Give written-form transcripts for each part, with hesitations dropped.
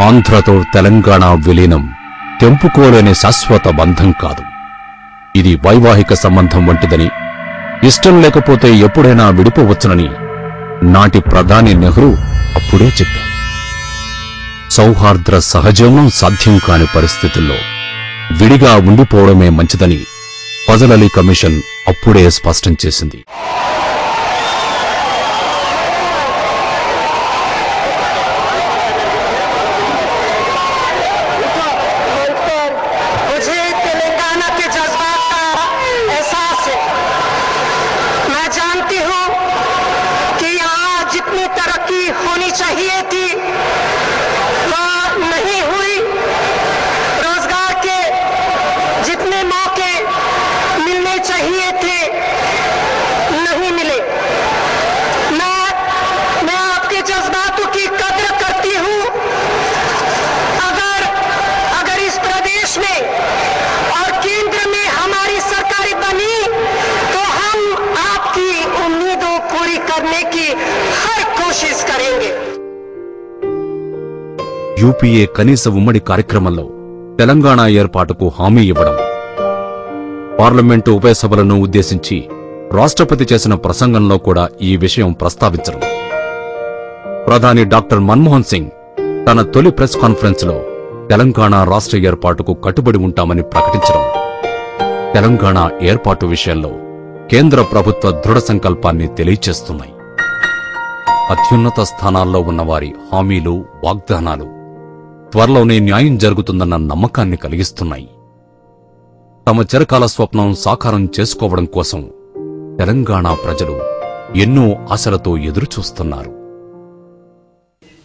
ఆంధ్రతో తెలంగాణ విలీనం తెంపుకోలేని శాశ్వత బంధం కాదు. ఇది వైవాహిక సంబంధం వంటిదని, ఇష్టం లేకపోతే ఎప్పుడైనా విడిపోవచ్చునని నాటి ప్రధాని నెహ్రూ అప్పుడే చెప్పారు. సౌహార్ద్ర సహజీవనం సాధ్యం కాని పరిస్థితుల్లో విడిగా ఉండిపోవడమే మంచిదని ఫజల్ అలీ కమిషన్ అప్పుడే స్పష్టం చేసింది. యూపీఏ కనీస ఉమ్మడి కార్యక్రమంలో తెలంగాణ ఏర్పాటుకు హామీ ఇవ్వడం, పార్లమెంటు ఉభయ సభలను ఉద్దేశించి రాష్ట్రపతి చేసిన ప్రసంగంలో కూడా ఈ విషయం ప్రస్తావించడం, ప్రధాని డాక్టర్ మన్మోహన్ సింగ్ తన తొలి ప్రెస్ కాన్ఫరెన్స్ లో తెలంగాణ రాష్ట్ర ఏర్పాటుకు కట్టుబడి ఉంటామని ప్రకటించడం, తెలంగాణ ఏర్పాటు విషయంలో కేంద్ర ప్రభుత్వ దృఢ సంకల్పాన్ని తెలియచేస్తున్నాయి. అత్యున్నత స్థానాల్లో ఉన్నవారి హామీలు, వాగ్దానాలు త్వరలోనే న్యాయం జరుగుతుందన్న నమ్మకాన్ని కలిగిస్తున్నాయి. తమ చిరకాల స్వప్నం సాకారం చేసుకోవడం కోసం తెలంగాణ ప్రజలు ఎన్నో ఆశలతో ఎదురుచూస్తున్నారు.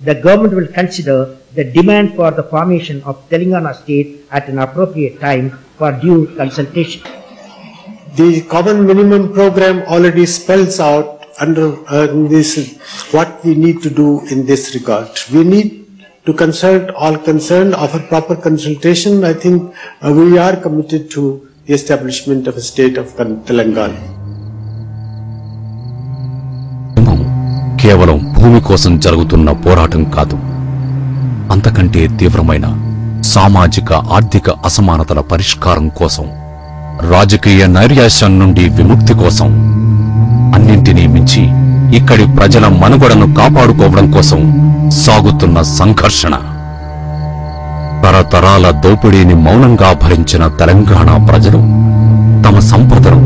The government will consider the demand for the formation of Telangana state at an appropriate time for due consultation. The common minimum program already spells out under this what we need to do in this regard. We need to consult all concerned, offer proper consultation. I think we are committed to the establishment of a state of Telangana. కేవలం భూమి కోసం జరుగుతున్న పోరాటం కాదు, అంతకంటే తీవ్రమైన సామాజిక ఆర్థిక అసమానతల పరిష్కారం కోసం, రాజకీయ నైరాశ్యం నుండి విముక్తి కోసం, అన్నింటినీ మించి ఇక్కడి ప్రజల మనుగడను కాపాడుకోవడం కోసం సాగుతున్న సంఘర్షణ. తరతరాల దోపిడీని మౌనంగా భరించిన తెలంగాణ ప్రజలు తమ సంపదను,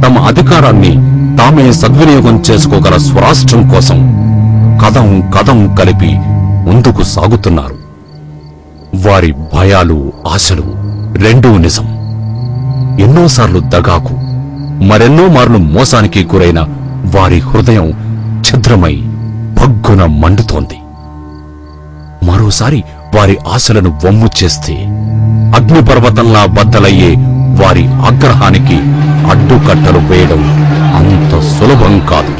తమ అధికారాన్ని తామే సద్వినియోగం చేసుకోగల స్వరాష్ట్రం కోసం కదం కదం కలిపి ముందుకు సాగుతున్నారు. వారి భయాలు, ఆశలు రెండూ నిజం. ఎన్నోసార్లు దగాకు, మరెన్నో మార్లు మోసానికి గురైన వారి హృదయం ఛిద్రమై భగ్గున మండుతోంది. మరోసారి వారి ఆశలను వమ్ము చేస్తే అగ్నిపర్వతంలా బద్దలయ్యే వారి ఆగ్రహానికి అడ్డుకట్టలు వేయడం అంత సులభం కాదు.